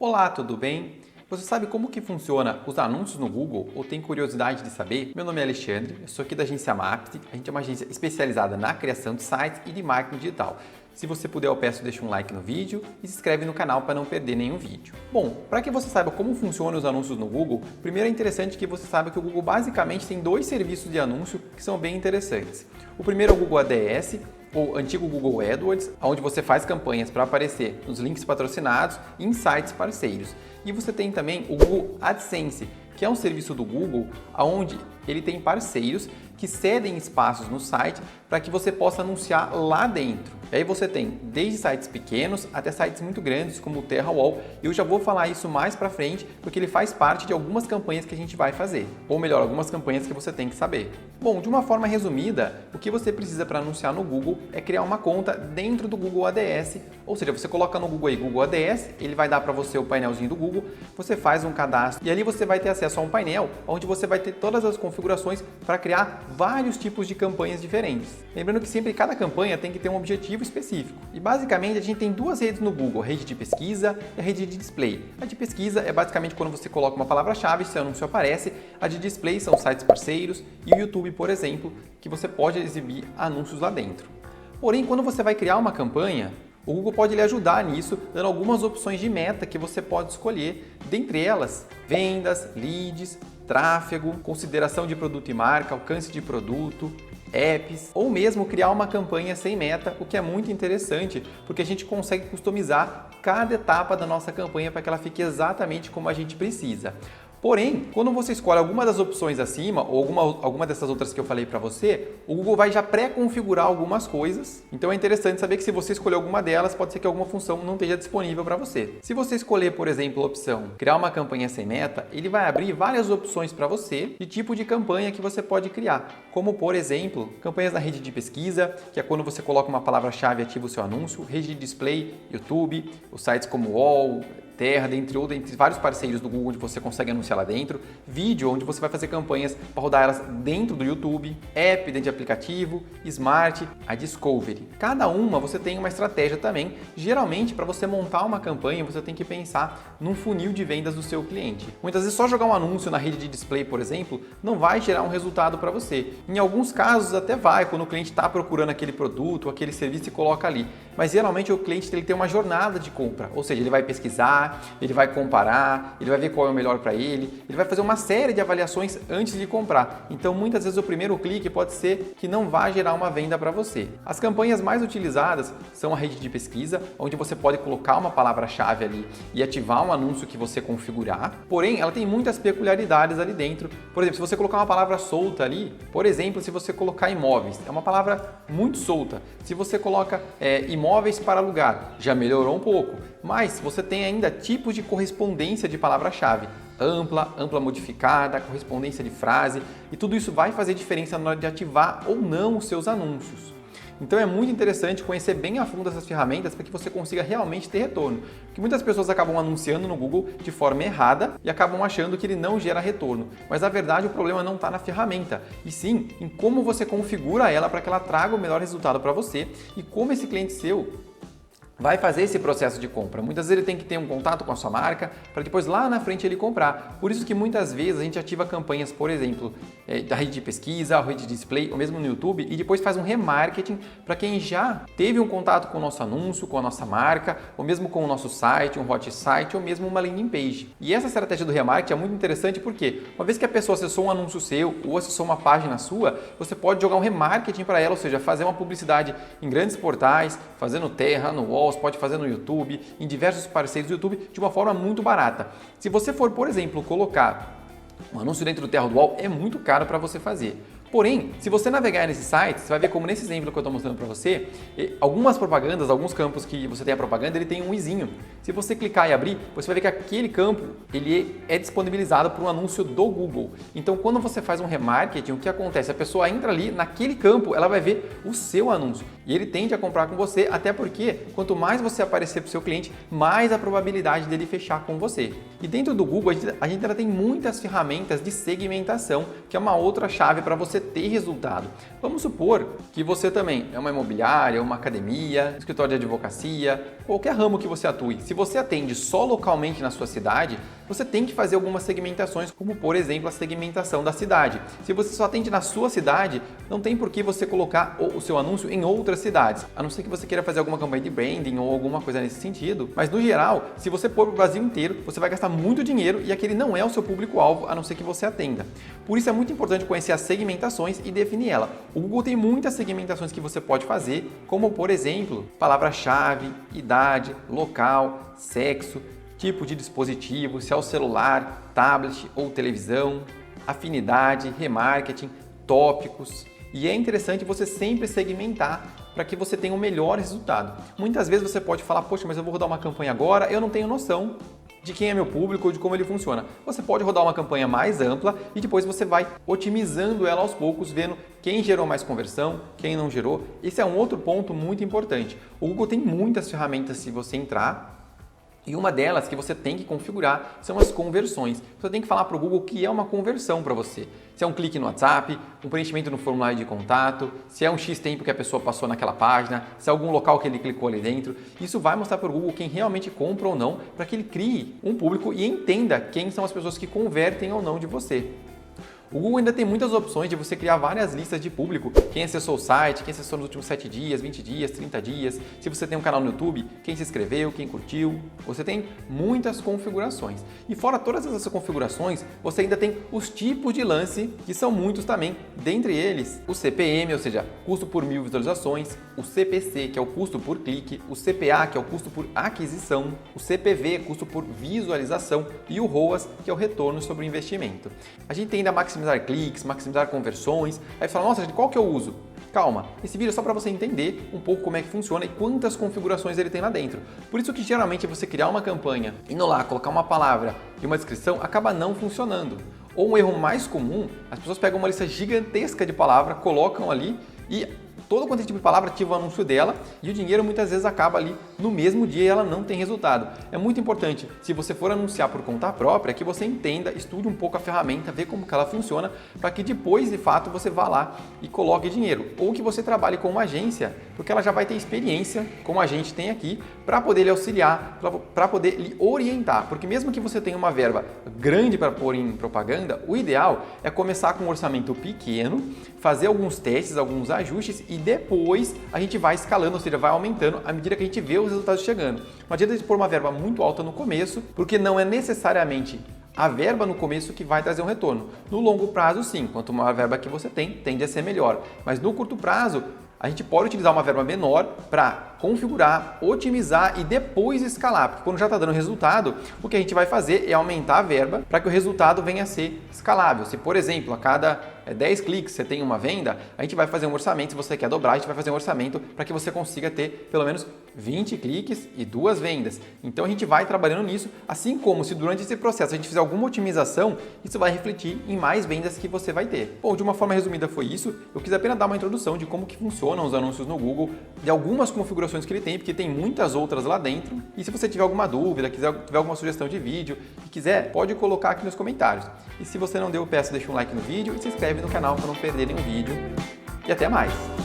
Olá, tudo bem? Você sabe como que funciona os anúncios no Google ou tem curiosidade de saber? Meu nome é Alexandre, eu sou aqui da agência Mappd. A gente é uma agência especializada na criação de sites e de marketing digital. Se você puder, eu peço deixa um like no vídeo e se inscreve no canal para não perder nenhum vídeo. Bom, para que você saiba como funcionam os anúncios no Google, primeiro é interessante que você saiba que o Google basicamente tem dois serviços de anúncio que são bem interessantes. O primeiro é o Google ADS, ou antigo Google AdWords, onde você faz campanhas para aparecer nos links patrocinados e em sites parceiros. E você tem também o Google AdSense, que é um serviço do Google onde ele tem parceiros que cedem espaços no site para que você possa anunciar lá dentro. E aí você tem desde sites pequenos até sites muito grandes como o TerraWall. Eu já vou falar isso mais para frente porque ele faz parte de algumas campanhas que a gente vai fazer. Ou melhor, algumas campanhas que você tem que saber. Bom, de uma forma resumida, o que você precisa para anunciar no Google é criar uma conta dentro do Google ADS. Ou seja, você coloca no Google aí Google ADS, ele vai dar para você o painelzinho do Google, você faz um cadastro e ali você vai ter acesso a um painel onde você vai ter todas as configurações para criar vários tipos de campanhas diferentes. Lembrando que sempre cada campanha tem que ter um objetivo específico. E basicamente a gente tem duas redes no Google, a rede de pesquisa e a rede de display. A de pesquisa é basicamente quando você coloca uma palavra-chave, seu anúncio aparece. A de display são sites parceiros e o YouTube, por exemplo, que você pode exibir anúncios lá dentro. Porém, quando você vai criar uma campanha, o Google pode lhe ajudar nisso, dando algumas opções de meta que você pode escolher. Dentre elas, vendas, leads, tráfego, consideração de produto e marca, alcance de produto, apps, ou mesmo criar uma campanha sem meta, o que é muito interessante, porque a gente consegue customizar cada etapa da nossa campanha para que ela fique exatamente como a gente precisa. Porém, quando você escolhe alguma das opções acima ou alguma dessas outras que eu falei para você, o Google vai já pré-configurar algumas coisas. Então é interessante saber que se você escolher alguma delas, pode ser que alguma função não esteja disponível para você. Se você escolher, por exemplo, a opção criar uma campanha sem meta, ele vai abrir várias opções para você de tipo de campanha que você pode criar. Como, por exemplo, campanhas na rede de pesquisa, que é quando você coloca uma palavra-chave e ativa o seu anúncio, rede de display, YouTube, os sites como UOL, Terra, dentre vários parceiros do Google onde você consegue anunciar lá dentro, vídeo onde você vai fazer campanhas para rodar elas dentro do YouTube, app dentro de aplicativo, Smart, a Discovery. Cada uma você tem uma estratégia também. Geralmente, para você montar uma campanha, você tem que pensar num funil de vendas do seu cliente. Muitas vezes só jogar um anúncio na rede de display, por exemplo, não vai gerar um resultado para você. Em alguns casos até vai, quando o cliente está procurando aquele produto, aquele serviço e coloca ali. Mas geralmente o cliente tem que ter uma jornada de compra, ou seja, ele vai pesquisar, ele vai comparar, ele vai ver qual é o melhor para ele vai fazer uma série de avaliações antes de comprar. Então, muitas vezes o primeiro clique pode ser que não vá gerar uma venda para você. As campanhas mais utilizadas são a rede de pesquisa, onde você pode colocar uma palavra-chave ali e ativar um anúncio que você configurar. Porém, ela tem muitas peculiaridades ali dentro. Por exemplo, se você colocar uma palavra solta ali, por exemplo, se você colocar imóveis, é uma palavra muito solta. Se você coloca imóveis para alugar, já melhorou um pouco. Mas você tem ainda tipos de correspondência de palavra-chave. Ampla modificada, correspondência de frase, e tudo isso vai fazer diferença na hora de ativar ou não os seus anúncios. Então é muito interessante conhecer bem a fundo essas ferramentas para que você consiga realmente ter retorno. Porque muitas pessoas acabam anunciando no Google de forma errada e acabam achando que ele não gera retorno. Mas na verdade o problema não está na ferramenta, e sim em como você configura ela para que ela traga o melhor resultado para você e como esse cliente seu vai fazer esse processo de compra. Muitas vezes ele tem que ter um contato com a sua marca para depois lá na frente ele comprar. Por isso que muitas vezes a gente ativa campanhas, por exemplo, da rede de pesquisa, a rede de display, ou mesmo no YouTube, e depois faz um remarketing para quem já teve um contato com o nosso anúncio, com a nossa marca, ou mesmo com o nosso site, um hot site, ou mesmo uma landing page. E essa estratégia do remarketing é muito interessante porque uma vez que a pessoa acessou um anúncio seu ou acessou uma página sua, você pode jogar um remarketing para ela, ou seja, fazer uma publicidade em grandes portais, fazer no Terra, no UOL, pode fazer no YouTube, em diversos parceiros do YouTube, de uma forma muito barata. Se você for, por exemplo, colocar um anúncio dentro do Terra do UOL, é muito caro para você fazer. Porém, se você navegar nesse site, você vai ver como nesse exemplo que eu estou mostrando para você, algumas propagandas, alguns campos que você tem a propaganda, ele tem um izinho. Se você clicar e abrir, você vai ver que aquele campo ele é disponibilizado por um anúncio do Google. Então, quando você faz um remarketing, o que acontece? A pessoa entra ali, naquele campo, ela vai ver o seu anúncio. E ele tende a comprar com você, até porque quanto mais você aparecer para o seu cliente, mais a probabilidade dele fechar com você. E dentro do Google, a gente ainda tem muitas ferramentas de segmentação, que é uma outra chave para você você ter resultado. Vamos supor que você também é uma imobiliária, uma academia, escritório de advocacia, qualquer ramo que você atue. Se você atende só localmente na sua cidade, você tem que fazer algumas segmentações, como por exemplo a segmentação da cidade. Se você só atende na sua cidade, não tem por que você colocar o seu anúncio em outras cidades, a não ser que você queira fazer alguma campanha de branding ou alguma coisa nesse sentido. Mas no geral, se você pôr para o Brasil inteiro, você vai gastar muito dinheiro e aquele não é o seu público-alvo, a não ser que você atenda. Por isso é muito importante conhecer as segmentações e definir ela. O Google tem muitas segmentações que você pode fazer, como por exemplo, palavra-chave, idade, local, sexo, tipo de dispositivo, se é o celular, tablet ou televisão, afinidade, remarketing, tópicos. E é interessante você sempre segmentar para que você tenha o melhor resultado. Muitas vezes você pode falar, poxa, mas eu vou rodar uma campanha agora, eu não tenho noção de quem é meu público ou de como ele funciona. Você pode rodar uma campanha mais ampla e depois você vai otimizando ela aos poucos, vendo quem gerou mais conversão, quem não gerou. Esse é um outro ponto muito importante. O Google tem muitas ferramentas se você entrar, e uma delas que você tem que configurar são as conversões. Você tem que falar para o Google o que é uma conversão para você. Se é um clique no WhatsApp, um preenchimento no formulário de contato, se é um X tempo que a pessoa passou naquela página, se é algum local que ele clicou ali dentro. Isso vai mostrar para o Google quem realmente compra ou não, para que ele crie um público e entenda quem são as pessoas que convertem ou não de você. O Google ainda tem muitas opções de você criar várias listas de público, quem acessou o site, quem acessou nos últimos 7 dias, 20 dias, 30 dias, se você tem um canal no YouTube, quem se inscreveu, quem curtiu, você tem muitas configurações. E fora todas essas configurações, você ainda tem os tipos de lance, que são muitos também, dentre eles o CPM, ou seja, custo por 1000 visualizações, o CPC, que é o custo por clique, o CPA, que é o custo por aquisição, o CPV, custo por visualização, e o ROAS, que é o retorno sobre o investimento. A gente tem ainda maximizar cliques, maximizar conversões. Aí você fala, nossa, qual que eu uso? Calma, esse vídeo é só para você entender um pouco como é que funciona e quantas configurações ele tem lá dentro. Por isso que geralmente você criar uma campanha, indo lá, colocar uma palavra e uma descrição, acaba não funcionando. Ou um erro mais comum, as pessoas pegam uma lista gigantesca de palavras, colocam ali e todo quanto é tipo de palavra ativa o anúncio dela e o dinheiro muitas vezes acaba ali no mesmo dia e ela não tem resultado. É muito importante, se você for anunciar por conta própria, que você entenda, estude um pouco a ferramenta, vê como que ela funciona, para que depois, de fato, você vá lá e coloque dinheiro. Ou que você trabalhe com uma agência, porque ela já vai ter experiência, como a gente tem aqui, para poder lhe auxiliar, para poder lhe orientar. Porque mesmo que você tenha uma verba grande para pôr em propaganda, o ideal é começar com um orçamento pequeno, fazer alguns testes, alguns ajustes e depois a gente vai escalando, ou seja, vai aumentando à medida que a gente vê os resultados chegando. Não adianta a gente pôr uma verba muito alta no começo, porque não é necessariamente a verba no começo que vai trazer um retorno. No longo prazo, sim, quanto maior a verba que você tem, tende a ser melhor. Mas no curto prazo, a gente pode utilizar uma verba menor para configurar, otimizar e depois escalar, porque quando já está dando resultado, o que a gente vai fazer é aumentar a verba para que o resultado venha a ser escalável. Se, por exemplo, a cada 10 cliques você tem uma venda, a gente vai fazer um orçamento, se você quer dobrar, a gente vai fazer um orçamento para que você consiga ter pelo menos 20 cliques e 2 vendas. Então a gente vai trabalhando nisso, assim como se durante esse processo a gente fizer alguma otimização, isso vai refletir em mais vendas que você vai ter. Bom, de uma forma resumida foi isso. Eu quis apenas dar uma introdução de como que funcionam os anúncios no Google, de algumas configurações que ele tem, porque tem muitas outras lá dentro. E se você tiver alguma dúvida, tiver alguma sugestão de vídeo e quiser, pode colocar aqui nos comentários. E se você não deu, eu peço, deixa um like no vídeo e se inscreve no canal para não perder nenhum vídeo. E até mais!